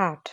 8।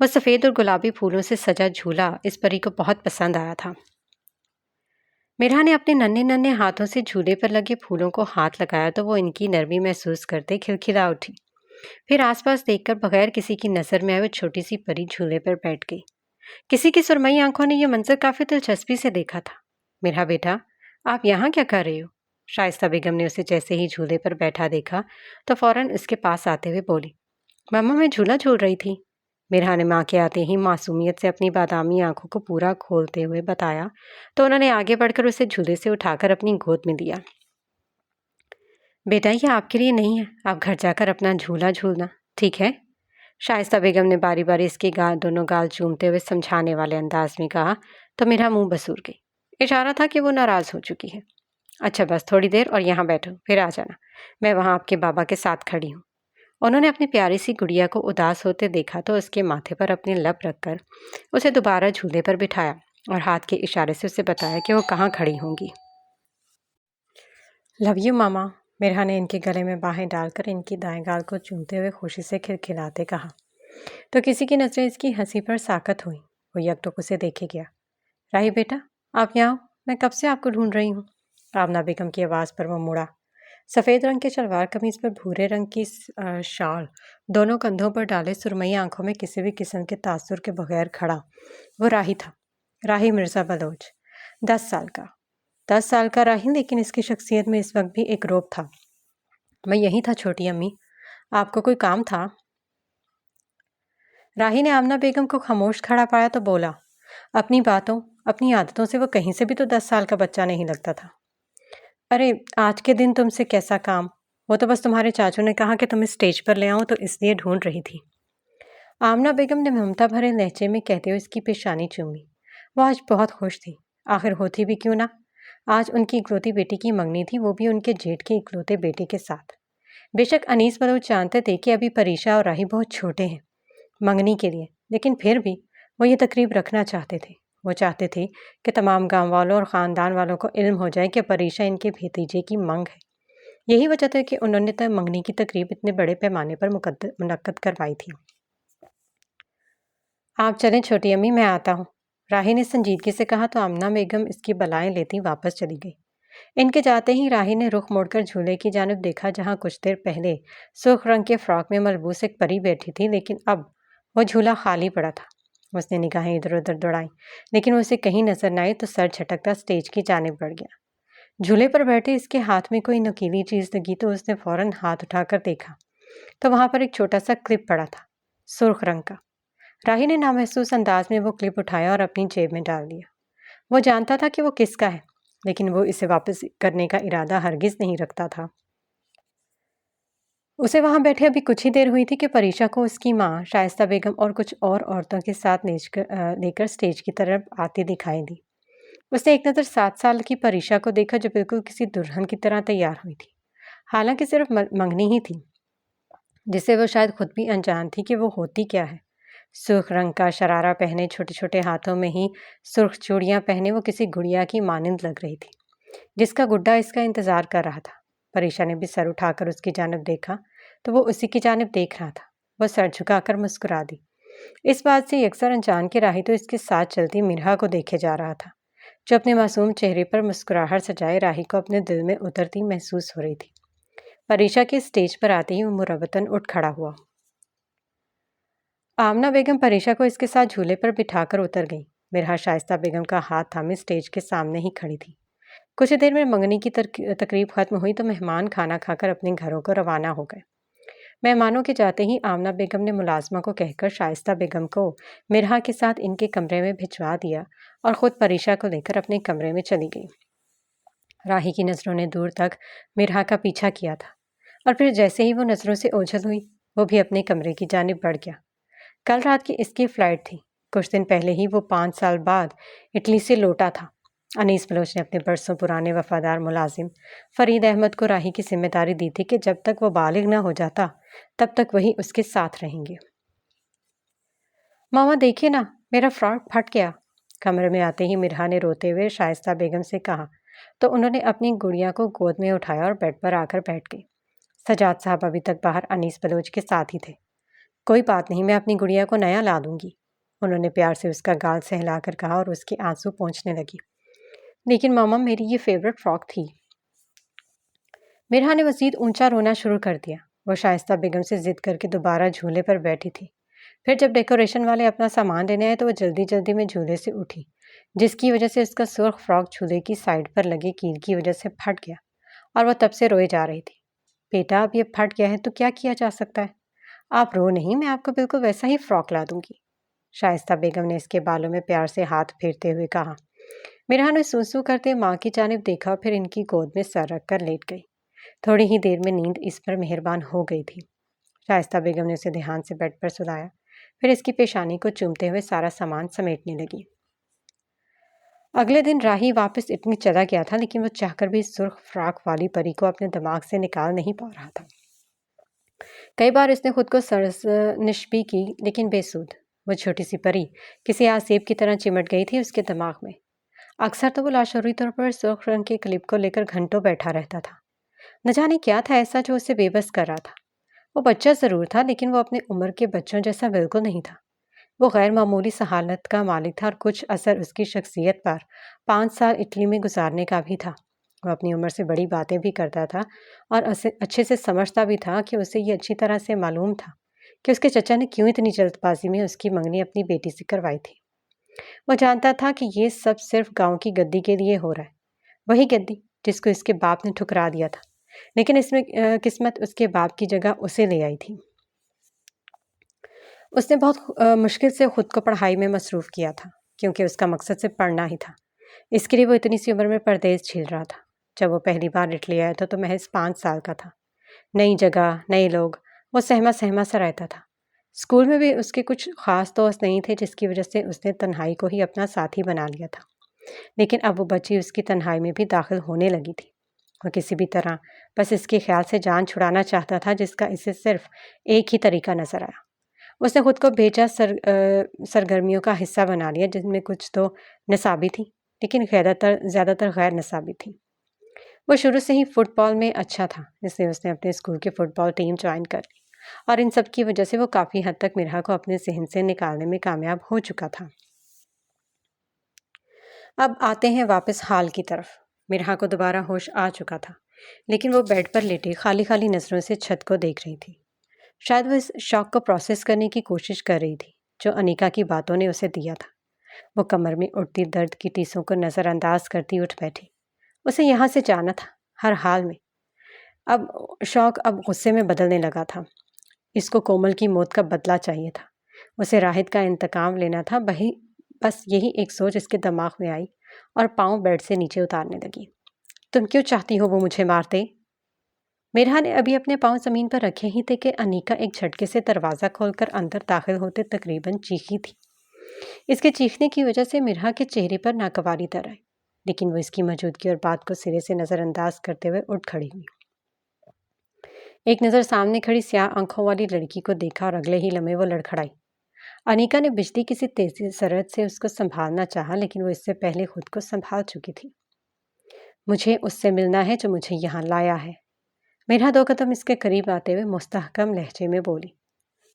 وہ سفید اور گلابی پھولوں سے سجا جھولا اس پری کو بہت پسند آیا تھا۔ میرا نے اپنے ننھے ننھے ہاتھوں سے جھولے پر لگے پھولوں کو ہاتھ لگایا تو وہ ان کی نرمی محسوس کرتے کھلکھلا اٹھی۔ پھر آس پاس دیکھ کر بغیر کسی کی نظر میں آئے وہ چھوٹی سی پری جھولے پر بیٹھ گئی۔ کسی کی سرمئی آنکھوں نے یہ منظر کافی دلچسپی سے دیکھا تھا۔ میرا بیٹا، آپ یہاں کیا کر رہے ہو؟ شائستہ بیگم نے اسے جیسے ہی جھولے پر بیٹھا دیکھا تو فوراً اس کے پاس آتے ہوئے بولی، ماما میں جھولا جھول رہی تھی۔ میرا نے ماں کے آتے ہی معصومیت سے اپنی بادامی آنکھوں کو پورا کھولتے ہوئے بتایا تو انہوں نے آگے بڑھ کر اسے جھولے سے اٹھا کر اپنی گود میں دیا۔ بیٹا یہ آپ کے لیے نہیں ہے، آپ گھر جا کر اپنا جھولا جھولنا، ٹھیک ہے؟ شائستہ بیگم نے باری باری اس کے دونوں گال چومتے ہوئے سمجھانے والے انداز میں کہا تو میرا منہ بسور گئی۔ اشارہ تھا کہ وہ ناراض ہو چکی ہے۔ اچھا بس تھوڑی دیر اور یہاں بیٹھو، پھر آ جانا، میں وہاں آپ کے بابا کے ساتھ کھڑی ہوں۔ انہوں نے اپنی پیاری سی گڑیا کو اداس ہوتے دیکھا تو اس کے ماتھے پر اپنے لب رکھ کر اسے دوبارہ جھولے پر بٹھایا اور ہاتھ کے اشارے سے اسے بتایا کہ وہ کہاں کھڑی ہوں گی۔ لو یو ماما، میرا نے ان کے گلے میں باہیں ڈال کر ان کی دائیں گال کو چومتے ہوئے خوشی سے کھلکھلاتے کہا تو کسی کی نظریں اس کی ہنسی پر ساکت ہوئیں۔ وہ یک ٹک اسے دیکھے گیا۔ راہی بیٹا، آپ یہاں، میں کب سے آپ کو ڈھونڈ رہی ہوں۔ آمنہ بیگم کی آواز پر وہ مڑا۔ سفید رنگ کے شلوار قمیض پر بھورے رنگ کی شال دونوں کندھوں پر ڈالے سرمئی آنکھوں میں کسی بھی قسم کے تاثر کے بغیر کھڑا وہ راہی تھا، راہی مرزا بلوچ، 10 سال کا۔ 10 سال کا راہی، لیکن اس کی شخصیت میں اس وقت بھی ایک رعب تھا۔ میں یہی تھا چھوٹی امی، آپ کو کوئی کام تھا؟ راہی نے آمنہ بیگم کو خاموش کھڑا پایا تو بولا، اپنی باتوں اپنی عادتوں سے وہ کہیں سے بھی تو 10 سال کا بچہ نہیں لگتا تھا۔ ارے آج کے دن تم سے کیسا کام؟ وہ تو بس تمہارے چاچو نے کہا کہ تم اسٹیج پر لے آؤں تو اس لیے ڈھونڈ رہی تھی۔ آمنہ بیگم نے ممتا بھرے لہجے میں کہتے ہوئے اس کی پیشانی چومی۔ وہ آج بہت خوش تھی، آخر ہوتی بھی کیوں نہ، آج ان کی اکلوتی بیٹی کی منگنی تھی، وہ بھی ان کے جیٹھ کے اکلوتے بیٹے کے ساتھ۔ بے شک انیس بلوچ جانتے تھے کہ ابھی پریشا اور راہی بہت چھوٹے ہیں منگنی کے لیے، لیکن پھر بھی وہ یہ تقریب رکھنا چاہتے تھے۔ وہ چاہتے تھے کہ تمام گاؤں والوں اور خاندان والوں کو علم ہو جائے کہ پریشا ان کے بھتیجے کی منگ ہے۔ یہی وجہ تھی کہ انہوں نے منگنی کی تقریب اتنے بڑے پیمانے پر منعقد کروائی تھی۔ آپ چلیں چھوٹی امی، میں آتا ہوں، راہی نے سنجیدگی سے کہا تو آمنہ بیگم اس کی بلائیں لیتی واپس چلی گئی۔ ان کے جاتے ہی راہی نے رخ موڑ کر جھولے کی جانب دیکھا جہاں کچھ دیر پہلے سرخ رنگ کے فراک میں ملبوس ایک پری بیٹھی تھی، لیکن اب وہ جھولا خالی پڑا تھا۔ اس نے نگاہیں ادھر ادھر دوڑائیں، لیکن وہ اسے کہیں نظر نہ آئی تو سر جھٹکتا اسٹیج کی جانب بڑھ گیا۔ جھولے پر بیٹھے اس کے ہاتھ میں کوئی نکیلی چیز لگی تو اس نے فوراً ہاتھ اٹھا کر دیکھا تو وہاں پر ایک چھوٹا سا کلپ پڑا تھا، سرخ رنگ کا۔ راہی نے نامحسوس انداز میں وہ کلپ اٹھایا اور اپنی جیب میں ڈال دیا۔ وہ جانتا تھا کہ وہ کس کا ہے، لیکن وہ اسے واپس کرنے کا ارادہ ہرگز نہیں رکھتا تھا۔ اسے وہاں بیٹھے ابھی کچھ ہی دیر ہوئی تھی کہ پریشا کو اس کی ماں شائستہ بیگم اور کچھ اور عورتوں کے ساتھ لے کر اسٹیج کی طرف آتی دکھائی دی۔ اس نے ایک نظر 7 سال کی پریشا کو دیکھا جو بالکل کسی دلہن کی طرح تیار ہوئی تھی، حالانکہ صرف منگنی ہی تھی، جسے وہ شاید خود بھی انجان تھی کہ وہ ہوتی کیا ہے۔ سرخ رنگ کا شرارہ پہنے، چھوٹے چھوٹے ہاتھوں میں ہی سرخ چوڑیاں پہنے وہ کسی گڑیا کی مانند لگ رہی تھی جس کا گڈا اس کا انتظار کر رہا تھا۔ پریشا نے بھی سر اٹھا کر اس کی جانب دیکھا تو وہ اسی کی جانب دیکھ رہا تھا۔ وہ سر جھکا کر مسکرا دی۔ اس بات سے یکسر انجان کے راہی تو اس کے ساتھ چلتی مرہا کو دیکھے جا رہا تھا جو اپنے معصوم چہرے پر مسکراہٹ سجائے راہی کو اپنے دل میں اترتی محسوس ہو رہی تھی۔ پریشا کے اسٹیج پر آتے ہی وہ مربتاً اٹھ کھڑا ہوا۔ آمنہ بیگم پریشا کو اس کے ساتھ جھولے پر بٹھا کر اتر گئی۔ مرہا شائستہ بیگم کا ہاتھ تھامے اسٹیج کے سامنے ہی کھڑی تھی۔ کچھ دیر میں منگنی کی تقریب ختم ہوئی تو مہمان کھانا کھا کر اپنے گھروں کو روانہ ہو گئے۔ مہمانوں کے جاتے ہی آمنہ بیگم نے ملازمہ کو کہہ کر شائستہ بیگم کو مرہا کے ساتھ ان کے کمرے میں بھجوا دیا اور خود پریشا کو لے کر اپنے کمرے میں چلی گئی۔ راہی کی نظروں نے دور تک مرہا کا پیچھا کیا تھا اور پھر جیسے ہی وہ نظروں سے اوجھل ہوئی وہ بھی اپنے کمرے کی جانب بڑھ گیا۔ کل رات کی اس کی فلائٹ تھی۔ کچھ دن پہلے ہی وہ 5 سال بعد اٹلی سے لوٹا تھا۔ انیس بلوچ نے اپنے برسوں پرانے وفادار ملازم فرید احمد کو راہی کی ذمہ داری دی تھی کہ جب تک وہ بالغ نہ ہو جاتا تب تک وہی اس کے ساتھ رہیں گے۔ ماما دیکھیے نا، میرا فراک پھٹ گیا، کمرے میں آتے ہی مرہا نے روتے ہوئے شائستہ بیگم سے کہا تو انہوں نے اپنی گڑیا کو گود میں اٹھایا اور بیڈ پر آ کر بیٹھ گئی۔ سجاد صاحب ابھی تک باہر انیس بلوچ کے ساتھ ہی تھے۔ کوئی بات نہیں، میں اپنی گڑیا کو نیا لا دوں گی، انہوں نے پیار سے اس کا گال سہلا کر کہا اور اس کے آنسو پہنچنے لگی۔ لیکن ماما میری یہ فیوریٹ فراک تھی۔ مرحا نے مزید اونچا رونا شروع کر دیا۔ وہ شائستہ بیگم سے ضد کر کے دوبارہ جھولے پر بیٹھی تھی۔ پھر جب ڈیکوریشن والے اپنا سامان لینے آئے تو وہ جلدی جلدی میں جھولے سے اٹھی، جس کی وجہ سے اس کا سرخ فراک جھولے کی سائڈ پر لگے کیل کی وجہ سے پھٹ گیا اور وہ تب سے روئے جا رہی تھی۔ بیٹا اب یہ پھٹ گیا ہے تو کیا جا سکتا ہے؟ آپ رو نہیں، میں آپ کو بالکل ویسا ہی فراک لا دوں گی، شائستہ بیگم نے اس کے بالوں میں پیار سے ہاتھ پھیرتے ہوئے کہا۔ مرحا نے سوسو کرتے ماں کی جانب دیکھا اور پھر ان کی گود میں سر رکھ کر لیٹ گئی۔ تھوڑی ہی دیر میں نیند اس پر مہربان ہو گئی تھی۔ شائستہ بیگم نے اسے دھیان سے بیڈ پر سلایا، پھر اس کی پیشانی کو چومتے ہوئے سارا سامان سمیٹنے لگی۔ اگلے دن راہی واپس اٹلی چلا گیا تھا، لیکن وہ چاہ کر بھی سرخ فراک والی پری کو اپنے دماغ سے نکال نہیں پا رہا تھا۔ کئی بار اس نے خود کو سرزنش بھی کی، لیکن بے سود۔ وہ چھوٹی سی پری کسی آسیب کی طرح چمٹ گئی تھی اس کے دماغ میں۔ اکثر تو وہ لاشعوری طور پر سرخ رنگ کے کلپ کو لے کر گھنٹوں بیٹھا رہتا تھا۔ نہ جانے کیا تھا ایسا جو اسے بے بس کر رہا تھا۔ وہ بچہ ضرور تھا، لیکن وہ اپنے عمر کے بچوں جیسا بالکل نہیں تھا۔ وہ غیر معمولی سہالت کا مالک تھا اور کچھ اثر اس کی شخصیت پر 5 سال اٹلی میں گزارنے کا بھی تھا۔ وہ اپنی عمر سے بڑی باتیں بھی کرتا تھا اور اسے اچھے سے سمجھتا بھی تھا کہ اسے یہ اچھی طرح سے معلوم تھا کہ اس کے چچا نے کیوں اتنی جلد بازی میں اس کی منگنی اپنی بیٹی سے کروائی تھی۔ وہ جانتا تھا کہ یہ سب صرف گاؤں کی گدی کے لیے ہو رہا ہے، وہی گدی جس کو اس کے باپ نے ٹھکرا دیا تھا، لیکن اس میں قسمت اس کے باپ کی جگہ اسے لے آئی تھی۔ اس نے بہت مشکل سے خود کو پڑھائی میں مصروف کیا تھا، کیونکہ اس کا مقصد صرف پڑھنا ہی تھا۔ اس کے لیے وہ اتنی سی عمر میں پردیس جھیل رہا تھا۔ جب وہ پہلی بار اٹلی آیا تھا تو محض 5 سال کا تھا۔ نئی جگہ، نئے لوگ، وہ سہما سہما سا رہتا تھا۔ اسکول میں بھی اس کے کچھ خاص دوست نہیں تھے، جس کی وجہ سے اس نے تنہائی کو ہی اپنا ساتھی بنا لیا تھا۔ لیکن اب وہ بچی اس کی تنہائی میں بھی داخل ہونے لگی تھی۔ وہ کسی بھی طرح بس اس کے خیال سے جان چھڑانا چاہتا تھا، جس کا اسے صرف ایک ہی طریقہ نظر آیا۔ اس نے خود کو بھیجا سرگرمیوں کا حصہ بنا لیا، جن میں کچھ تو نصابی تھی، لیکن زیادہ تر غیر نصابی تھی۔ وہ شروع سے ہی فٹ بال میں اچھا تھا، اس لیے اس نے اپنے اسکول کی فٹ بال ٹیم جوائن کر لی، اور ان سب کی وجہ سے وہ کافی حد تک مرحا کو اپنے ذہن سے نکالنے میں کامیاب ہو چکا تھا۔ اب آتے ہیں واپس حال کی طرف۔ مرحا کو دوبارہ ہوش آ چکا تھا، لیکن وہ بیڈ پر لیٹے خالی خالی نظروں سے چھت کو دیکھ رہی تھی۔ شاید وہ اس شوق کو پروسیس کرنے کی کوشش کر رہی تھی جو انیکا کی باتوں نے اسے دیا تھا۔ وہ کمر میں اٹھتی درد کی ٹیسوں کو نظر انداز کرتی اٹھ بیٹھی۔ اسے یہاں سے جانا تھا، ہر حال میں۔ شوق اب غصے میں بدلنے لگا تھا۔ اس کو کومل کی موت کا بدلہ چاہیے تھا۔ اسے راحت کا انتقام لینا تھا۔ بس یہی ایک سوچ اس کے دماغ میں آئی اور پاؤں بیڈ سے نیچے اتارنے لگی۔ تم کیوں چاہتی ہو وہ مجھے مار دے؟ مرحا نے ابھی اپنے پاؤں زمین پر رکھے ہی تھے کہ انیکا ایک جھٹکے سے دروازہ کھول کر اندر داخل ہوتے تقریباً چیخی تھی۔ اس کے چیخنے کی وجہ سے مرحا کے چہرے پر ناگواری در آئی، لیکن وہ اس کی موجودگی اور بات کو سرے سے نظر انداز کرتے ہوئے اٹھ کھڑی ہوئی۔ ایک نظر سامنے کھڑی سیاہ آنکھوں والی لڑکی کو دیکھا اور اگلے ہی لمحے وہ لڑکھڑائی۔ انیکا نے بجلی کی سی تیزی سرعت سے اس کو سنبھالنا چاہا، لیکن وہ اس سے پہلے خود کو سنبھال چکی تھی۔ مجھے اس سے ملنا ہے جو مجھے یہاں لایا ہے، مرحا 2 قدم اس کے قریب آتے ہوئے مستحکم لہجے میں بولی۔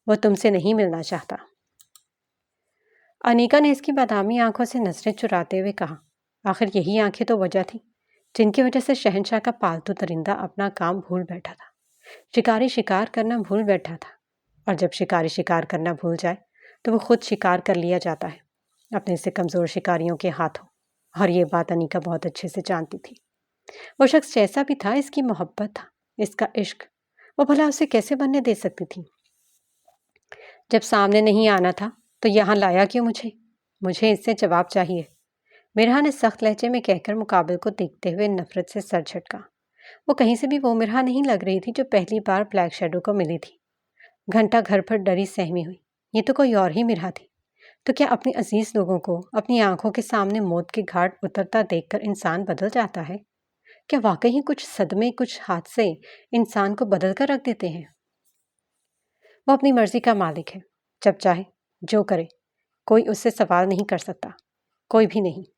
وہ تم سے نہیں ملنا چاہتا۔ انیکا نے اس کی بادامی آنکھوں سے نظریں چراتے ہوئے کہا، آخر یہی آنکھیں تو وجہ تھی جن کی وجہ سے شہنشاہ کا پالتو درندہ اپنا کام بھول بیٹھا تھا۔ شکاری شکار کرنا بھول بیٹھا تھا، اور جب شکاری شکار کرنا بھول جائے تو وہ خود شکار کر لیا جاتا ہے اپنے سے کمزور شکاریوں کے ہاتھوں، اور یہ بات انیکا بہت اچھے سے جانتی تھی۔ وہ شخص جیسا بھی تھا، اس کی محبت تھا، اس کا عشق، وہ بھلا اسے کیسے بننے دے سکتی تھی؟ جب سامنے نہیں آنا تھا تو یہاں لایا کیوں مجھے اس سے جواب چاہیے، مرحا نے سخت لہجے میں کہہ کر مقابل کو دیکھتے ہوئے نفرت سے سر جھٹکا۔ وہ کہیں سے بھی وہ مرحا نہیں لگ رہی تھی جو پہلی بار بلیک شیڈو کو ملی تھی۔ گھنٹہ گھر پر ڈری سہمی ہوئی، یہ تو کوئی اور ہی مرحا تھی۔ تو کیا اپنے عزیز لوگوں کو اپنی آنکھوں کے سامنے موت کے گھاٹ اترتا دیکھ کر انسان بدل جاتا ہے؟ کیا واقعی کچھ صدمے، کچھ حادثے انسان کو بدل کر رکھ دیتے ہیں؟ وہ اپنی مرضی کا مالک ہے، جب چاہے جو کرے، کوئی اس سے سوال نہیں کر سکتا، کوئی بھی نہیں۔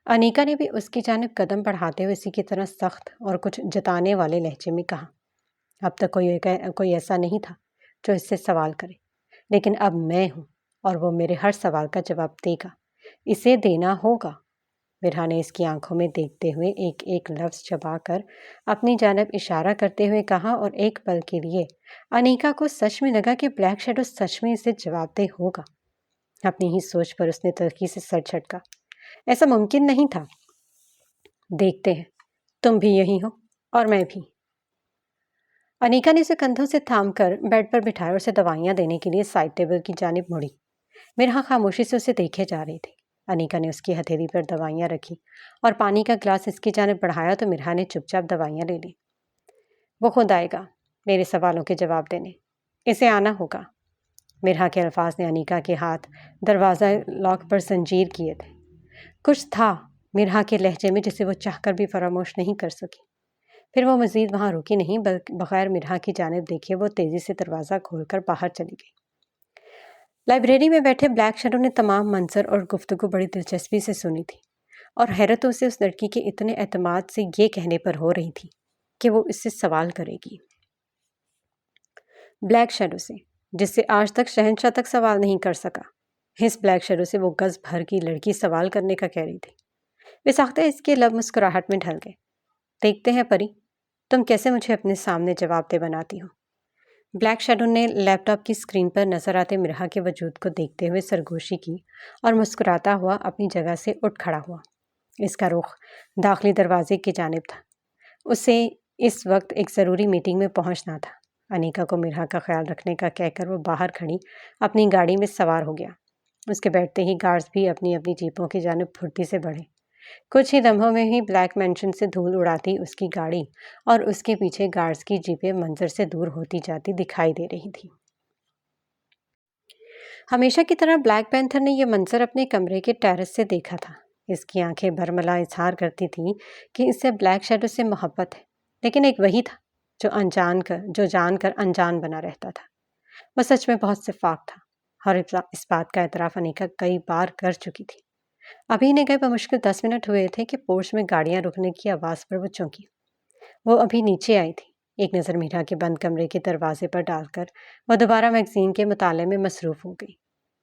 انیکا نے بھی اس کی جانب قدم بڑھاتے ہوئے اسی کی طرح سخت اور کچھ جتانے والے لہجے میں کہا، اب تک کوئی ایسا نہیں تھا جو اس سے سوال کرے، لیکن اب میں ہوں اور وہ میرے ہر سوال کا جواب دے گا. اسے دینا ہوگا. مرہا نے اس کی آنکھوں میں دیکھتے ہوئے ایک ایک لفظ چبا کر اپنی جانب اشارہ کرتے ہوئے کہا، اور ایک پل کے لیے انیکا کو سچ میں لگا کہ بلیک شیڈو سچ میں اسے جواب دہ ہوگا. اپنی ہی سوچ پر اس نے تلخی سے سر جھٹکا. ایسا ممکن نہیں تھا. دیکھتے ہیں. تم بھی یہی ہو اور میں بھی. انیکا نے اسے کندھوں سے تھام کر بیڈ پر بٹھایا اور اسے دوائیاں دینے کے لیے سائڈ ٹیبل کی جانب مڑی. مرہا خاموشی سے اسے دیکھے جا رہی تھی. انیکا نے اس کی ہتھیلی پر دوائیاں رکھی اور پانی کا گلاس اس کی جانب بڑھایا تو مرہا نے چپ چاپ دوائیاں لے لی. وہ خود آئے گا میرے سوالوں کے جواب دینے. اسے آنا ہوگا. مرہا کے الفاظ نے انیکا کے ہاتھ دروازہ لاک پر زنجیر کیے تھے. کچھ تھا مرہا کے لہجے میں جسے وہ چاہ کر بھی فراموش نہیں کر سکی. پھر وہ مزید وہاں رکی نہیں بلکہ بغیر مرہا کی جانب دیکھے وہ تیزی سے دروازہ کھول کر باہر چلی گئی. لائبریری میں بیٹھے بلیک شیڈو نے تمام منظر اور گفتگو بڑی دلچسپی سے سنی تھی اور حیرت اسے اس لڑکی کے اتنے اعتماد سے یہ کہنے پر ہو رہی تھی کہ وہ اس سے سوال کرے گی. بلیک شیڈو سے جس سے آج تک شہنشاہ تک سوال نہیں کر سکا. اس بلیک شیڈو سے وہ گز بھر کی لڑکی سوال کرنے کا کہہ رہی تھی. وہ ساختہ اس کے لب مسکراہٹ میں ڈھل گئے. دیکھتے ہیں پری تم کیسے مجھے اپنے سامنے جواب دہ بناتی ہو. بلیک شیڈو نے لیپ ٹاپ کی اسکرین پر نظر آتے مرہا کے وجود کو دیکھتے ہوئے سرگوشی کی اور مسکراتا ہوا اپنی جگہ سے اٹھ کھڑا ہوا. اس کا رخ داخلی دروازے کی جانب تھا. اسے اس وقت ایک ضروری میٹنگ میں پہنچنا تھا. انیکا کو مرہا کا خیال رکھنے کا کہہ کر وہ باہر کھڑی اپنی گاڑی میں سوار ہو گیا. اس کے بیٹھتے ہی گارڈز بھی اپنی اپنی جیپوں کی جانب پھرتی سے بڑھے. کچھ ہی لمحوں میں ہی بلیک مینشن سے دھول اڑاتی اس کی گاڑی اور اس کے پیچھے گارڈز کی جیپیں منظر سے دور ہوتی جاتی دکھائی دے رہی تھی. ہمیشہ کی طرح بلیک پینتھر نے یہ منظر اپنے کمرے کے ٹیرس سے دیکھا تھا. اس کی آنکھیں برملا اظہار کرتی تھیں کہ اس سے بلیک شیڈو سے محبت ہے، لیکن ایک وہی تھا جو جان کر انجان بنا رہتا تھا. وہ سچ میں بہت شفاف تھا اور اس بات کا اعتراف انیکا کئی بار کر چکی تھی. ابھی نے گئے بمشکل 10 منٹ ہوئے تھے کہ پورچ میں گاڑیاں رکنے کی آواز پر وہ چونکی. وہ ابھی نیچے آئی تھی. ایک نظر میرا کے بند کمرے کے دروازے پر ڈال کر وہ دوبارہ میگزین کے مطالعے میں مصروف ہو گئی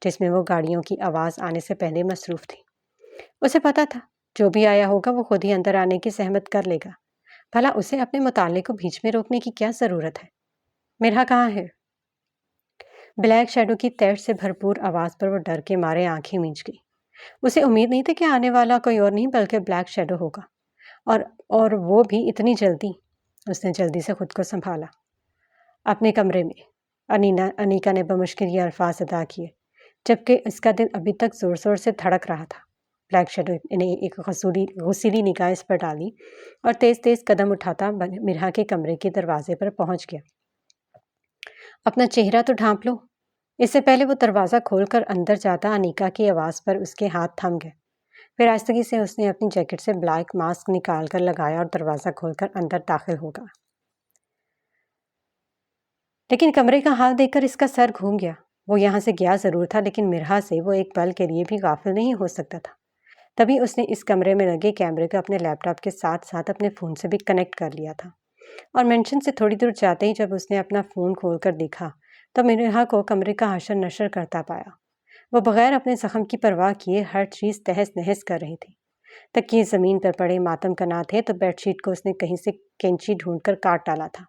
جس میں وہ گاڑیوں کی آواز آنے سے پہلے مصروف تھی. اسے پتا تھا جو بھی آیا ہوگا وہ خود ہی اندر آنے کی زحمت کر لے گا. بھلا اسے اپنے مطالعے کو بیچ میں روکنے کی کیا ضرورت ہے؟ مرہا کہاں ہے؟ بلیک شیڈو کی تیش سے بھرپور آواز پر وہ ڈر کے مارے آنکھیں مینچ گئی. اسے امید نہیں تھی کہ آنے والا کوئی اور نہیں بلکہ بلیک شیڈو ہوگا اور وہ بھی اتنی جلدی. اس نے جلدی سے خود کو سنبھالا. اپنے کمرے میں انیکا نے بمشکل یہ الفاظ ادا کیے جبکہ اس کا دل ابھی تک زور زور سے دھڑک رہا تھا. بلیک شیڈو نے ایک غصیلی نگاہ اس پر ڈالی اور تیز تیز قدم اٹھاتا مرہا کے کمرے کے دروازے پر پہنچ گیا. اپنا چہرہ تو ڈھانپ لو. اس سے پہلے وہ دروازہ کھول کر اندر جاتا انیکا کی آواز پر اس کے ہاتھ تھم گئے. پھر آہستگی سے اس نے اپنی جیکٹ سے بلیک ماسک نکال کر لگایا اور دروازہ کھول کر اندر داخل ہو گیا. لیکن کمرے کا حال دیکھ کر اس کا سر گھوم گیا. وہ یہاں سے گیا ضرور تھا لیکن مرہا سے وہ ایک پل کے لیے بھی غافل نہیں ہو سکتا تھا. تبھی اس نے اس کمرے میں لگے کیمرے کو اپنے لیپ ٹاپ کے ساتھ ساتھ اپنے فون سے بھی کنیکٹ کر لیا تھا اور مینشن سے تھوڑی دور جاتے ہی جب اس نے اپنا فون کھول کر دیکھا تو مرہا کو کمرے کا حشر نشر کرتا پایا. وہ بغیر اپنے زخم کی پرواہ کیے ہر چیز تہس نہس کر رہی تھی. تکیے زمین پر پڑے ماتم کنا تھے تو بیڈ شیٹ کو اس نے کہیں سے کینچی ڈھونڈ کر کاٹ ڈالا تھا.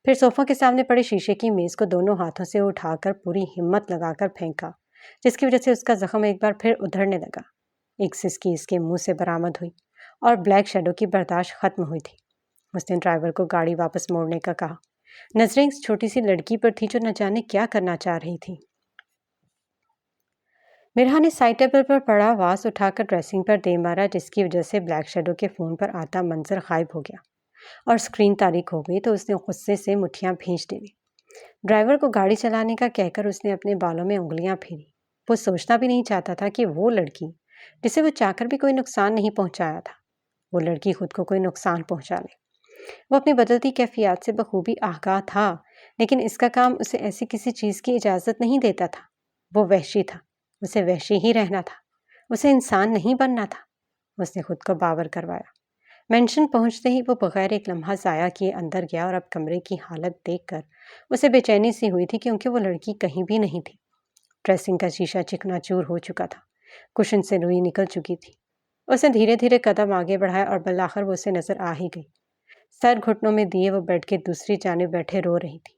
پھر صوفہ کے سامنے پڑے شیشے کی میز کو دونوں ہاتھوں سے اٹھا کر پوری ہمت لگا کر پھینکا جس کی وجہ سے اس کا زخم ایک بار پھر ادھڑنے لگا. ایک سسکی اس کے منہ سے برآمد ہوئی اور بلیک شیڈو کی برداشت ختم ہوئی تھی. اس نے ڈرائیور کو گاڑی واپس موڑنے کا کہا. نظریں اس چھوٹی سی لڑکی پر تھی جو نہ جانے کیا کرنا چاہ رہی تھی. مرہا نے سائڈ ٹیبل پر پڑا واس اٹھا کر ڈریسنگ پر دے مارا جس کی وجہ سے بلیک شیڈو کے فون پر آتا منظر غائب ہو گیا اور اسکرین تاریک ہو گئی تو اس نے غصے سے مٹھیاں بھینچ ڈالی. ڈرائیور کو گاڑی چلانے کا کہہ کر اس نے اپنے بالوں میں انگلیاں پھیری. وہ سوچنا بھی نہیں چاہتا تھا کہ وہ لڑکی جسے وہ چاہ کر بھی کوئی نقصان نہیں پہنچایا تھا وہ لڑکی خود کو کوئی نقصان پہنچا لے. وہ اپنی بدلتی کیفیات سے بخوبی آگاہ تھا لیکن اس کا کام اسے ایسی کسی چیز کی اجازت نہیں دیتا تھا. وہ وحشی تھا. اسے وحشی ہی رہنا تھا. اسے انسان نہیں بننا تھا. اس نے خود کو باور کروایا. مینشن پہنچتے ہی وہ بغیر ایک لمحہ ضائع کیے اندر گیا اور اب کمرے کی حالت دیکھ کر اسے بے چینی سی ہوئی تھی کیونکہ وہ لڑکی کہیں بھی نہیں تھی۔ ڈریسنگ کا شیشہ چکنا چور ہو چکا تھا، کشن سے روئی نکل چکی تھی۔ اسے دھیرے دھیرے قدم آگے بڑھایا اور بالآخر وہ اسے نظر آ ہی گئی۔ سر گھٹنوں میں دیے وہ بیڈ کے دوسری جانب بیٹھے رو رہی تھی۔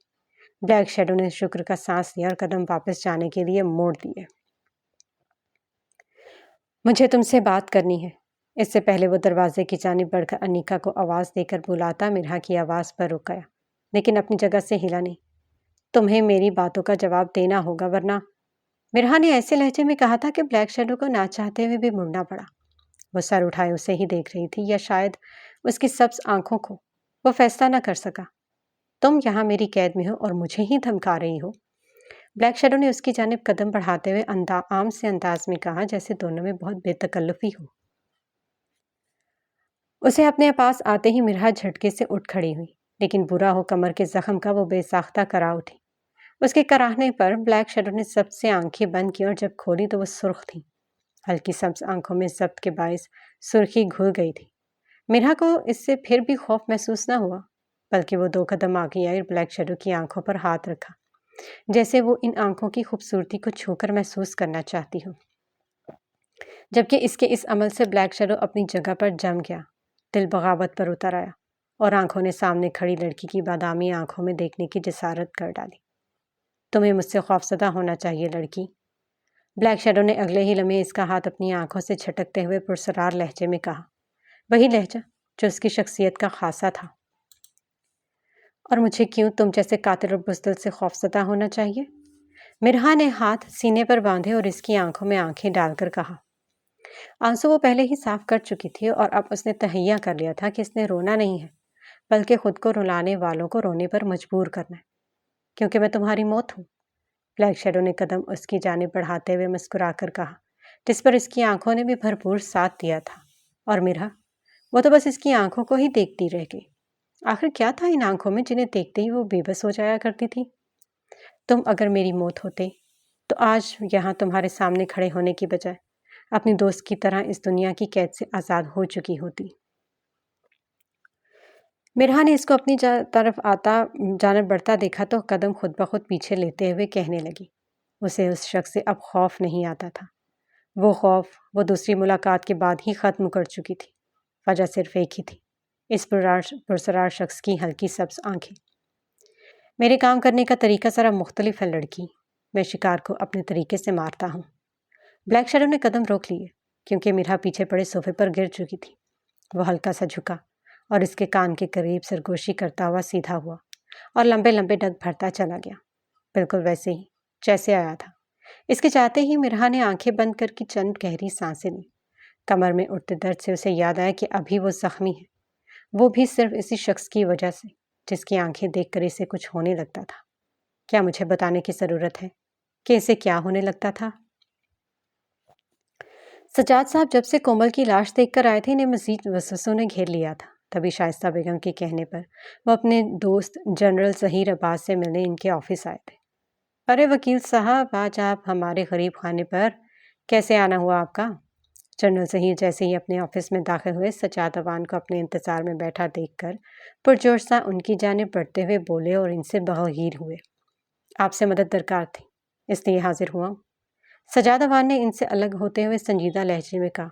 بلیک شیڈو نے شکر کا سانس لیا اور قدم واپس جانے کے لیے موڑ دیے۔ مجھے تم سے بات کرنی ہے۔ اس سے پہلے وہ دروازے کی جانب بڑھ کر انیکا کو آواز دے کر بلاتا مرہا کی آواز پر رک گیا، لیکن اپنی جگہ سے ہلا نہیں۔ تمہیں میری باتوں کا جواب دینا ہوگا ورنہ، مرہا نے ایسے لہجے میں کہا تھا کہ بلیک شیڈو کو نہ چاہتے ہوئے بھی مڑنا پڑا۔ وہ سر اٹھائے اسے ہی دیکھ رہی تھی، یا شاید اس کی سبز آنکھوں کو۔ وہ فیصلہ نہ کر سکا۔ تم یہاں میری قید میں ہو اور مجھے ہی دھمکا رہی ہو؟ بلیک شیڈو نے اس کی جانب قدم بڑھاتے ہوئے عام سے انداز میں کہا جیسے دونوں میں بہت بے تکلفی ہو۔ اسے اپنے پاس آتے ہی مرہا جھٹکے سے اٹھ کھڑی ہوئی، لیکن برا ہو کمر کے زخم کا وہ بے ساختہ کرا اٹھی۔ اس کے کراہنے پر بلیک شیڈو نے سب سے آنکھیں بند کی اور جب کھولی تو وہ سرخ تھیں۔ ہلکی سبز آنکھوں میں ضبط کے باعث سرخی گھل گئی تھی۔ مرہا کو اس سے پھر بھی خوف محسوس نہ ہوا، بلکہ وہ 2 قدم آگے آئی اور بلیک شیڈو کی آنکھوں پر ہاتھ رکھا، جیسے وہ ان آنکھوں کی خوبصورتی کو چھو کر محسوس کرنا چاہتی ہو۔ جبکہ اس کے اس عمل سے بلیک شیڈو اپنی جگہ پر جم گیا، دل بغاوت پر اتر آیا اور آنکھوں نے سامنے کھڑی لڑکی کی بادامی آنکھوں میں دیکھنے کی جسارت کر ڈالی۔ تمہیں مجھ سے خوفزدہ ہونا چاہیے لڑکی۔ بلیک شیڈو نے اگلے ہی لمحے اس کا ہاتھ اپنی آنکھوں سے چھٹکتے ہوئے پرسرار لہجے میں کہا، وہی لہجہ جو اس کی شخصیت کا خاصہ تھا۔ اور مجھے کیوں تم جیسے قاتل اور بزدل سے خوفزدہ ہونا چاہیے؟ مرہا نے ہاتھ سینے پر باندھے اور اس کی آنکھوں میں آنکھیں ڈال کر کہا۔ آنسو وہ پہلے ہی صاف کر چکی تھی اور اب اس نے تہیہ کر لیا تھا کہ اس نے رونا نہیں ہے، بلکہ خود کو رلانے والوں کو رونے پر مجبور کرنا ہے، کیونکہ میں تمہاری موت ہوں۔ بلیک شیڈو نے قدم اس کی جانب بڑھاتے ہوئے مسکرا کر کہا، جس پر اس کی آنکھوں نے بھی بھرپور ساتھ دیا تھا۔ اور مرہا، وہ تو بس اس کی آنکھوں کو ہی دیکھتی رہ گئی۔ آخر کیا تھا ان آنکھوں میں جنہیں دیکھتے ہی وہ بے بس ہو جایا کرتی تھی؟ تم اگر میری موت ہوتے تو آج یہاں تمہارے سامنے کھڑے ہونے کی بجائے اپنی دوست کی طرح اس دنیا کی قید سے آزاد ہو چکی ہوتی۔ مرہا نے اس کو اپنی طرف جانب بڑھتا دیکھا تو قدم خود بخود پیچھے لیتے ہوئے کہنے لگی۔ اسے اس شخص سے اب خوف نہیں آتا تھا۔ وہ خوف وہ دوسری ملاقات کے بعد ہی ختم کر چکی تھی۔ وجہ صرف ایک ہی تھی، اس پرسرار شخص کی ہلکی سبز آنکھیں۔ میرے کام کرنے کا طریقہ ذرا مختلف ہے لڑکی، میں شکار کو اپنے طریقے سے مارتا ہوں۔ بلیک شیڈو نے قدم روک لیے کیونکہ مرہا پیچھے پڑے صوفے پر گر چکی تھی۔ وہ ہلکا سا جھکا اور اس کے کان کے قریب سرگوشی کرتا ہوا سیدھا ہوا اور لمبے لمبے ڈگ بھرتا چلا گیا، بالکل ویسے ہی جیسے آیا تھا۔ اس کے جاتے ہی مرہا نے آنکھیں بند کر کے چند گہری سانسیں لی۔ کمر میں اٹھتے درد سے اسے یاد آیا کہ ابھی وہ زخمی ہے، وہ بھی صرف اسی شخص کی وجہ سے جس کی آنکھیں دیکھ کر اسے کچھ ہونے لگتا تھا۔ کیا مجھے بتانے کی ضرورت ہے کہ اسے کیا ہونے لگتا تھا؟ سجاد صاحب جب سے کومل کی لاش دیکھ کر آئے تھے انہیں مزید وسوسوں نے گھیر لیا تھا۔ تبھی شائستہ بیگم کے کہنے پر وہ اپنے دوست جنرل ظہیر عباس سے ملنے ان کے آفس آئے تھے۔ ارے وکیل صاحب، آج آپ ہمارے غریب خانے پر کیسے آنا ہوا آپ کا؟ جنرل ظہیر جیسے ہی اپنے آفس میں داخل ہوئے سجاد عوان کو اپنے انتظار میں بیٹھا دیکھ کر پرجوش سا ان کی جانب بڑھتے ہوئے بولے اور ان سے بغیر ہوئے، آپ سے مدد درکار تھی، اس لیے حاضر ہوا ہوں۔ سجاد عوان نے ان سے الگ ہوتے ہوئے سنجیدہ لہجے میں کہا۔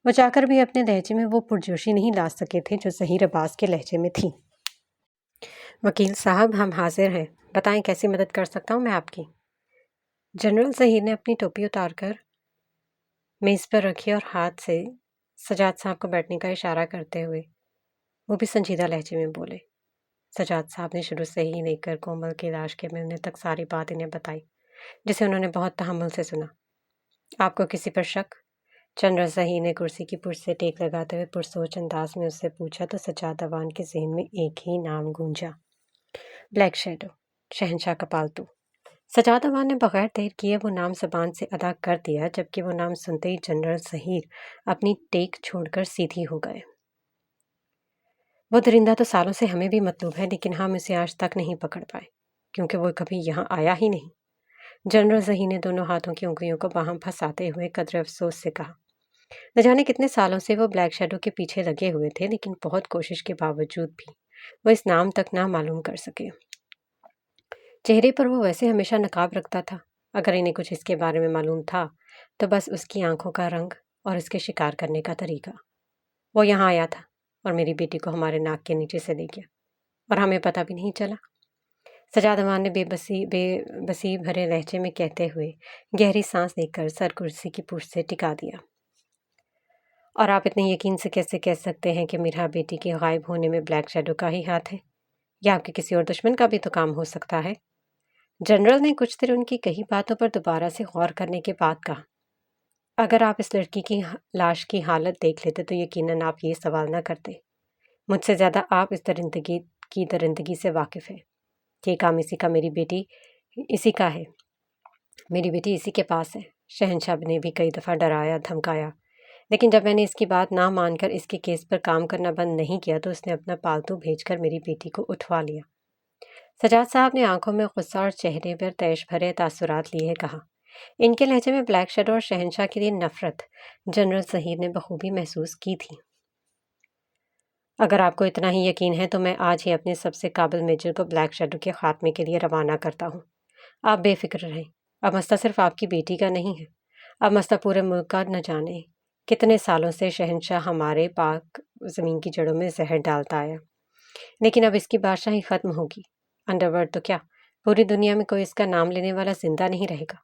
وہ چاہ کر بھی اپنے لہجے میں وہ پرجوشی نہیں لا سکے تھے جو ظہیر عباس کے لہجے میں تھی۔ وکیل صاحب، ہم حاضر ہیں، بتائیں کیسی مدد کر سکتا ہوں میں آپ کی؟ جنرل ظہیر نے اپنی ٹوپی اتار کر میز پر رکھی اور ہاتھ سے سجاد صاحب کو بیٹھنے کا اشارہ کرتے ہوئے وہ بھی سنجیدہ لہجے میں بولے۔ سجاد صاحب نے شروع سے ہی لے کر کومل کی لاش کے ملنے تک ساری بات انہیں بتائی، جسے انہوں نے بہت تحمل سے سنا۔ آپ کو کسی پر شک؟ جنرل ظہیر نے کرسی کی پشت سے ٹیک لگاتے ہوئے پرسوچ انداز میں اس سے پوچھا تو سجاد عوان کے ذہن میں ایک ہی نام گونجا، بلیک شیڈو، شہنشاہ کا پالتو۔ سجاد عوان نے بغیر دیر کیے وہ نام زبان سے ادا کر دیا، جبکہ وہ نام سنتے ہی جنرل ظہیر اپنی ٹیک چھوڑ کر سیدھی ہو گئے۔ وہ درندہ تو سالوں سے ہمیں بھی مطلوب ہے، لیکن ہم اسے آج تک نہیں پکڑ پائے کیونکہ وہ کبھی یہاں آیا ہی نہیں۔ جنرل ظہیر نے دونوں ہاتھوں کی انگلیوں کو باہم پھنساتے ہوئے قدر افسوس سے کہا۔ نہ جانے کتنے سالوں سے وہ بلیک شیڈو کے پیچھے لگے ہوئے تھے، لیکن بہت کوشش کے باوجود بھی وہ اس نام تک نہ معلوم کر سکے۔ چہرے پر وہ ویسے ہمیشہ نقاب رکھتا تھا۔ اگر انہیں کچھ اس کے بارے میں معلوم تھا تو بس اس کی آنکھوں کا رنگ اور اس کے شکار کرنے کا طریقہ۔ وہ یہاں آیا تھا اور میری بیٹی کو ہمارے ناک کے نیچے سے لے گیا اور ہمیں پتہ بھی نہیں چلا۔ سجاد امان نے بے بسی بھرے لہجے میں کہتے ہوئے گہری سانس لے کر سر کرسی کی پشت سے ٹکا دیا۔ اور آپ اتنے یقین سے کیسے کہہ سکتے ہیں کہ میرا بیٹی کے غائب ہونے میں بلیک شیڈو کا ہی ہاتھ ہے، یا آپ کے کسی اور دشمن کا بھی تو کام ہو سکتا ہے؟ جنرل نے کچھ دیر ان کی کئی باتوں پر دوبارہ سے غور کرنے کے بعد کہا، اگر آپ اس لڑکی کی لاش کی حالت دیکھ لیتے تو یقیناً آپ یہ سوال نہ کرتے۔ مجھ سے زیادہ آپ اس درندگی سے واقف ہیں۔ یہ کام اسی کا ہے، میری بیٹی اسی کے پاس ہے۔ شہنشاہ نے بھی کئی دفعہ ڈرایا دھمکایا، لیکن جب میں نے اس کی بات نہ مان کر اس کے کیس پر کام کرنا بند نہیں کیا تو اس نے اپنا پالتو بھیج کر میری بیٹی کو اٹھوا لیا۔ سجاد صاحب نے آنکھوں میں غصہ اور چہرے پر تیش بھرے تاثرات لیے کہا۔ ان کے لہجے میں بلیک شیڈو اور شہنشاہ کے لیے نفرت جنرل ظہیر نے بخوبی محسوس کی تھی۔ اگر آپ کو اتنا ہی یقین ہے تو میں آج ہی اپنے سب سے قابل میجر کو بلیک شیڈو کے خاتمے کے لیے روانہ کرتا ہوں۔ آپ بے فکر رہیں، اب مسئلہ صرف آپ کی بیٹی کا نہیں ہے، اب مسئلہ پورے ملک کا نہ جانے کتنے سالوں سے شہنشاہ ہمارے پاک زمین کی جڑوں میں زہر ڈالتا آیا، لیکن اب اس کی بادشاہی ختم ہوگی۔ انڈر ورلڈ تو کیا، پوری دنیا میں کوئی اس کا نام لینے والا زندہ نہیں رہے گا۔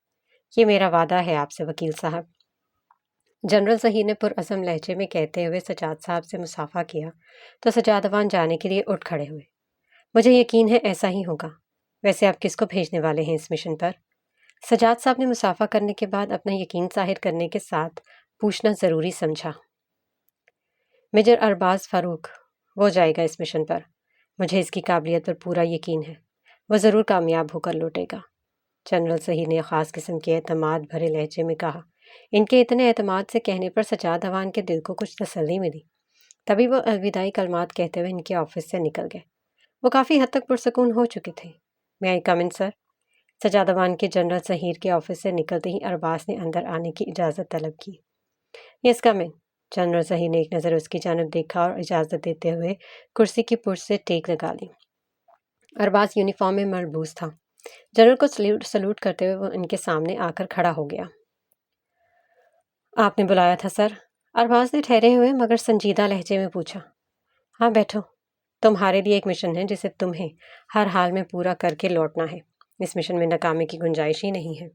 یہ میرا وعدہ ہے آپ سے وکیل صاحب۔ جنرل ظہیر نے پرعزم لہجے میں کہتے ہوئے سجاد صاحب سے مصافحہ کیا تو سجاد امان جانے کے لیے اٹھ کھڑے ہوئے۔ مجھے یقین ہے ایسا ہی ہوگا۔ ویسے آپ کس کو بھیجنے والے ہیں اس مشن پر؟ سجاد صاحب نے مصافحہ کرنے کے بعد اپنا یقین ظاہر کرنے کے ساتھ پوچھنا ضروری سمجھا۔ میجر ارباز فاروق، وہ جائے گا اس مشن پر۔ مجھے اس کی قابلیت پر پورا یقین ہے، وہ ضرور کامیاب ہو کر لوٹے گا۔ جنرل ظہیر نے خاص قسم کے اعتماد بھرے لہجے میں کہا۔ ان کے اتنے اعتماد سے کہنے پر سجاد امان کے دل کو کچھ تسلی ملی۔ تبھی وہ الوداعی کلمات کہتے ہوئے ان کے آفس سے نکل گئے۔ وہ کافی حد تک پرسکون ہو چکے تھے۔ میں آئی کم ان سر؟ سجاد امان کے جنرل ظہیر کے آفس سے نکلتے ہی ارباز نے اندر آنے کی اجازت طلب کی۔ یس کم ان۔ جنرل ظہیر نے ایک نظر اس کی جانب دیکھا اور اجازت دیتے ہوئے کرسی کی پشت سے ٹیک لگا لی۔ ارباز یونیفارم میں ملبوس تھا۔ جنرل کو سلوٹ کرتے ہوئے وہ ان کے سامنے آ کر کھڑا ہو گیا۔ آپ نے بلایا تھا سر؟ ارباز نے ٹھہرے ہوئے مگر سنجیدہ لہجے میں پوچھا۔ ہاں بیٹھو، تمہارے لیے ایک مشن ہے جسے تمہیں ہر حال میں پورا کر کے لوٹنا ہے۔ اس مشن میں ناکامی کی گنجائش ہی نہیں ہے۔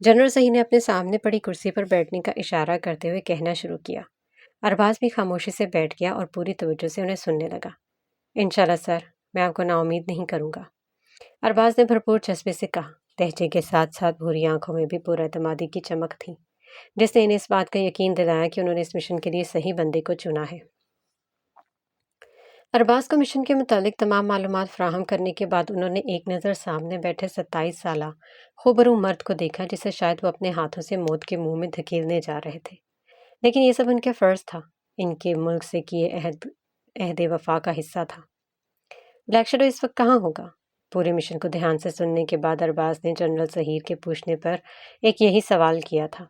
جنرل ظہیر نے اپنے سامنے پڑی کرسی پر بیٹھنے کا اشارہ کرتے ہوئے کہنا شروع کیا۔ ارباز بھی خاموشی سے بیٹھ گیا اور پوری توجہ سے انہیں سننے لگا۔ انشاءاللہ سر، میں آپ کو نا امید نہیں کروں گا، ارباز نے بھرپور جذبے سے کہا۔ لہجے کے ساتھ ساتھ بھوری آنکھوں میں بھی پر اعتمادی کی چمک تھی، جس نے انہیں اس بات کا یقین دلایا کہ انہوں نے اس مشن کے لیے صحیح بندے کو چنا ہے۔ ارباز کو مشن کے متعلق تمام معلومات فراہم کرنے کے بعد انہوں نے ایک نظر سامنے بیٹھے 27 سالہ خوبرو مرد کو دیکھا جسے شاید وہ اپنے ہاتھوں سے موت کے منہ میں دھکیلنے جا رہے تھے، لیکن یہ سب ان کے فرض تھا، ان کے ملک سے کیے عہد وفا کا حصہ تھا۔ بلیک شیڈو اس وقت کہاں ہوگا؟ پورے مشن کو دھیان سے سننے کے بعد ارباز نے جنرل ظہیر کے پوچھنے پر ایک یہی سوال کیا تھا۔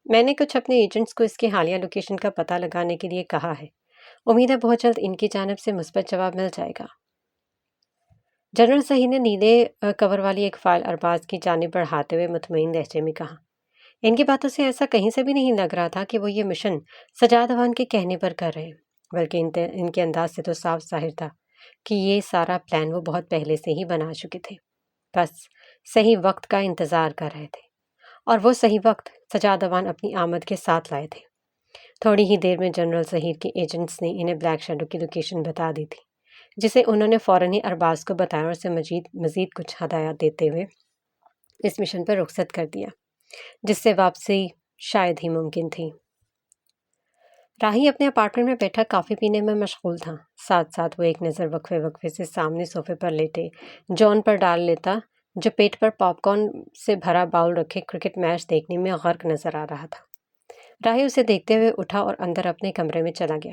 میں نے کچھ اپنے ایجنٹس کو اس کی حالیہ لوکیشن کا پتہ لگانے کے لیے کہا ہے، امید ہے بہت جلد ان کی جانب سے مثبت جواب مل جائے گا۔ جنرل ظہیر نے نیلے کور والی ایک فائل ارباز کی جانب بڑھاتے ہوئے مطمئن لہجے میں کہا۔ ان کی باتوں سے ایسا کہیں سے بھی نہیں لگ رہا تھا کہ وہ یہ مشن سجاد امان کے کہنے پر کر رہے ہیں، بلکہ ان کے انداز سے تو صاف ظاہر تھا کہ یہ سارا پلان وہ بہت پہلے سے ہی بنا چکے تھے، بس صحیح وقت کا انتظار کر رہے تھے، اور وہ صحیح وقت سجاد امان اپنی آمد کے ساتھ لائے تھے۔ تھوڑی ہی دیر میں جنرل ظہیر کے ایجنٹس نے انہیں بلیک شیڈو کی لوکیشن بتا دی تھی، جسے انہوں نے فوراً ہی ارباز کو بتایا اور اسے مزید کچھ ہدایات دیتے ہوئے اس مشن پر رخصت کر دیا، جس سے واپسی شاید ہی ممکن تھی۔ راہی اپنے اپارٹمنٹ میں بیٹھا کافی پینے میں مشغول تھا، ساتھ ساتھ وہ ایک نظر وقفے وقفے سے سامنے صوفے پر لیٹے جان پر ڈال لیتا، جو پیٹ پر پاپ کارن سے بھرا باؤل رکھے کرکٹ میچ دیکھنے میں غرق نظر آ رہا تھا۔ راہی اسے دیکھتے ہوئے اٹھا اور اندر اپنے کمرے میں چلا گیا۔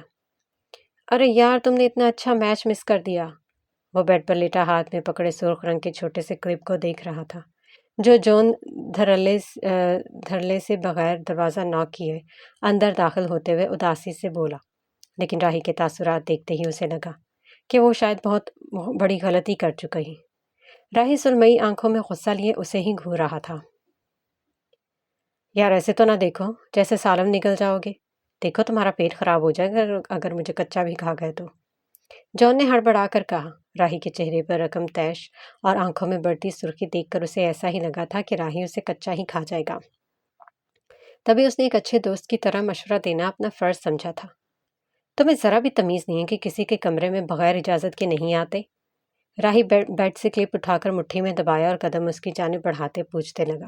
ارے یار، تم نے اتنا اچھا میچ مس کر دیا۔ وہ بیڈ پر لیٹا ہاتھ میں پکڑے سرخ رنگ کے چھوٹے سے کلپ کو دیکھ رہا تھا، جو جون دھڑلے سے بغیر دروازہ ناک کیے اندر داخل ہوتے ہوئے اداسی سے بولا، لیکن راہی کے تاثرات دیکھتے ہی اسے لگا کہ وہ شاید بہت بڑی غلطی کر چکے ہیں۔ راہی سرمئی آنکھوں میں غصہ لیے اسے ہی گھور رہا تھا۔ یار ایسے تو نہ دیکھو جیسے سالم نکل جاؤ گے، دیکھو تمہارا پیٹ خراب ہو جائے گا اگر مجھے کچا بھی کھا گئے تو، جون نے ہڑبڑا کر کہا۔ راہی کے چہرے پر رقم تیش اور آنکھوں میں بڑھتی سرخی دیکھ کر اسے ایسا ہی لگا تھا کہ راہی اسے کچا ہی کھا جائے گا۔ تبھی اس نے ایک اچھے دوست کی طرح مشورہ دینا اپنا فرض سمجھا تھا۔ تمہیں ذرا بھی تمیز نہیں ہے کہ کسی کے کمرے میں بغیر اجازت کے نہیں آتے؟ راہی بیڈ سے کلپ اٹھا کر مٹھی میں دبایا اور قدم اس کی جانب بڑھاتے پوچھتے لگا،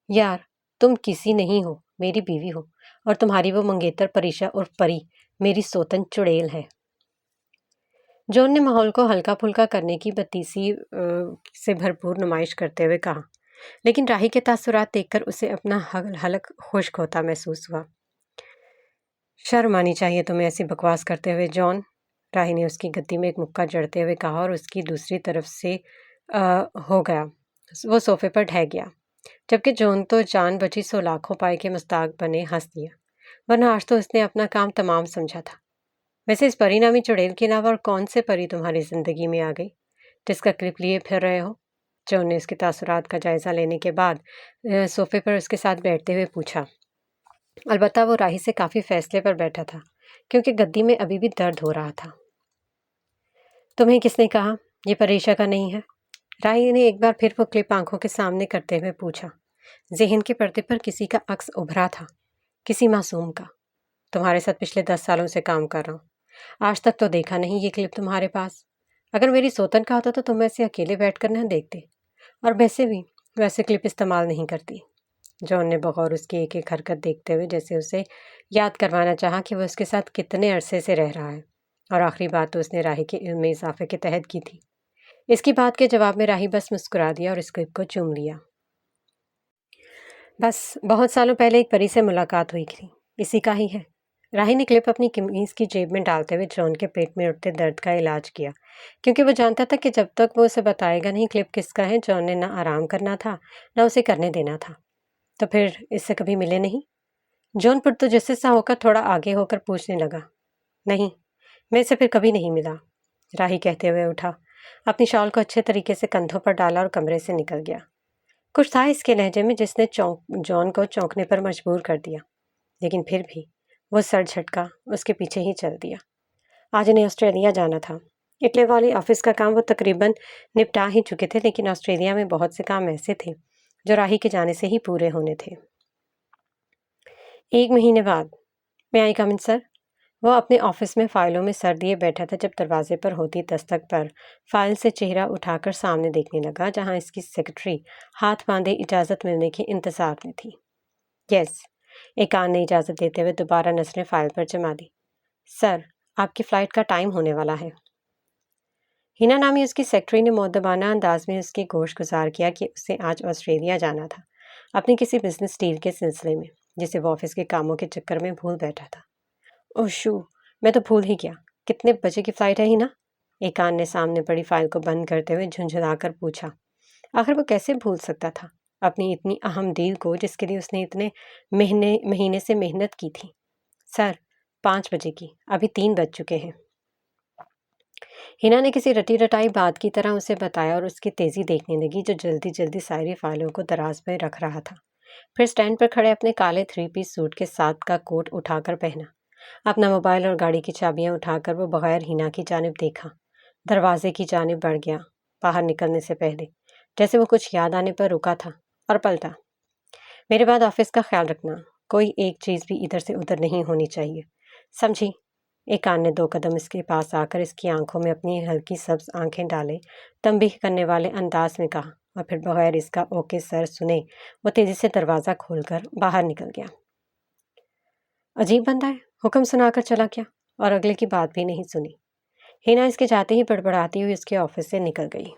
یار تم کسی نہیں ہو، میری بیوی ہو، اور تمہاری وہ منگیتر پریشا عرف پری میری سوتن چڑیل ہے۔ جون نے ماحول کو ہلکا پھلکا کرنے کی بدتیسی سے بھرپور نمائش کرتے ہوئے کہا، لیکن راہی کے تاثرات دیکھ کر اسے اپنا حلق خشک ہوتا محسوس ہوا۔ شرم آنی چاہیے تمہیں ایسی بکواس کرتے ہوئے جون، راہی نے اس کی گدی میں ایک مکہ جڑتے ہوئے کہا اور اس کی دوسری طرف سے ہو گیا، وہ صوفے پر ڈھہ گیا، جبکہ جون تو جان بچی سو لاکھوں پائے کے مستاق بنے ہنس دیا، ورنہ آج تو اس نے اپنا کام تمام سمجھا تھا۔ ویسے اس پری نامی چڑیل کے علاوہ اور کون سے پری تمہاری زندگی میں آ گئی جس کا کلپ لیے پھر رہے ہو؟ جون نے اس کے تاثرات کا جائزہ لینے کے بعد صوفے پر اس کے ساتھ بیٹھتے ہوئے پوچھا۔ البتہ وہ راہی سے کافی فیصلے پر بیٹھا تھا کیونکہ گدی میں ابھی بھی درد ہو رہا تھا۔ تمہیں کس نے کہا یہ پریشا کا نہیں ہے؟ راہی نے ایک بار پھر وہ کلپ آنکھوں کے سامنے کرتے ہوئے پوچھا۔ ذہن کے پردے پر کسی کا عکس ابھرا تھا، کسی معصوم کا۔ تمہارے ساتھ پچھلے 10 سالوں سے کام کر رہا ہوں، آج تک تو دیکھا نہیں یہ کلپ تمہارے پاس۔ اگر میری سوتن کا ہوتا تو تم ایسے اکیلے بیٹھ کر نہ دیکھتے، اور ویسے بھی ویسے کلپ استعمال نہیں کرتی۔ جون نے بغور اس کی ایک ایک حرکت دیکھتے ہوئے جیسے اسے یاد کروانا چاہا کہ وہ اس کے ساتھ کتنے عرصے سے رہ رہا ہے، اور آخری بات تو اس نے راہی کے علم میں اضافے کے تحت کی تھی۔ اس کی بات کے جواب میں راہی بس مسکرا دیا اور اس کلپ کو چوم لیا۔ بس بہت سالوں پہلے ایک پری سے ملاقات ہوئی تھی، اسی کا ہی ہے۔ راہی نے کلپ اپنی قمیض کی جیب میں ڈالتے ہوئے جون کے پیٹ میں اٹھتے درد کا علاج کیا، کیونکہ وہ جانتا تھا کہ جب تک وہ اسے بتائے گا نہیں کلپ کس کا ہے، جون نے نہ آرام کرنا تھا نہ اسے کرنے دینا تھا۔ تو پھر اس سے کبھی ملے نہیں؟ جون پرتجسس سا ہو کر تھوڑا آگے ہو کر پوچھنے لگا۔ نہیں، میں اسے پھر کبھی نہیں ملا، راہی کہتے ہوئے اٹھا، اپنی شال کو اچھے طریقے سے کندھوں پر ڈالا اور کمرے سے نکل گیا۔ کچھ تھا اس کے لہجے میں جس نے جون کو چونکنے پر مجبور کر دیا، لیکن پھر بھی وہ سر جھٹکا اس کے پیچھے ہی چل دیا۔ آج انہیں آسٹریلیا جانا تھا۔ اٹلی والی آفس کا کام وہ تقریباً نپٹا ہی چکے تھے، لیکن آسٹریلیا میں بہت سے کام ایسے تھے جو راہی کے جانے سے ہی پورے ہونے تھے۔ 1 مہینے بعد۔ میں آئی کم ان سر؟ وہ اپنے آفس میں فائلوں میں سر دیے بیٹھا تھا جب دروازے پر ہوتی دستک پر فائل سے چہرہ اٹھا کر سامنے دیکھنے لگا، جہاں اس کی سیکرٹری ہاتھ باندھے اجازت ملنے کے انتظار میں تھی۔ یس، ایکان نے اجازت دیتے ہوئے دوبارہ نظریں فائل پر جما دی۔ سر، آپ کی فلائٹ کا ٹائم ہونے والا ہے۔ ہینا نامی اس کی سیکرٹری نے مؤدبانہ انداز میں اس کی گوش گزار کیا کہ اسے آج آسٹریلیا جانا تھا، اپنی کسی بزنس ڈیل کے سلسلے میں، جسے وہ آفس کے کاموں کے چکر میں بھول بیٹھا تھا۔ اوہ شو، میں تو بھول ہی گیا، کتنے بجے کی فلائٹ ہے ہینا؟ ایکان نے سامنے پڑی فائل کو بند کرتے ہوئے جھنجھلا کر پوچھا۔ آخر وہ کیسے بھول سکتا تھا اپنی اتنی اہم ڈیل کو جس کے لیے اس نے اتنے مہینے سے محنت کی تھی؟ سر، 5 بجے کی، ابھی 3 بج چکے ہیں۔ ہینا نے کسی رٹی رٹائی بات کی طرح اسے بتایا اور اس کی تیزی دیکھنے لگی جو جلدی جلدی ساری فائلوں کو دراز میں رکھ رہا تھا، پھر سٹینڈ پر کھڑے اپنے کالے 3 پیس سوٹ کے ساتھ کا کوٹ اٹھا کر پہنا، اپنا موبائل اور گاڑی کی چابیاں اٹھا کر وہ بغیر ہینا کی جانب دیکھا، دروازے کی جانب بڑھ گیا، باہر نکلنے سے پہلے جیسے وہ کچھ یاد آنے پر رکا تھا، اور پلٹا۔ میرے بعد آفس کا خیال رکھنا، کوئی ایک چیز بھی ادھر سے ادھر نہیں ہونی چاہیے، سمجھی؟ ایکان نے 2 قدم اس کے پاس آ کر اس کی آنکھوں میں اپنی ہلکی سبز آنکھیں ڈالے تنبیہ کرنے والے انداز میں کہا، اور پھر بغیر اس کا اوکے سر سنے وہ تیزی سے دروازہ کھول کر باہر نکل گیا۔ عجیب بندہ ہے، حکم سنا کر چلا گیا اور اگلے کی بات بھی نہیں سنی۔ ہینا اس کے جاتے ہی بڑبڑاتی ہوئی اس کے آفس سے نکل گئی۔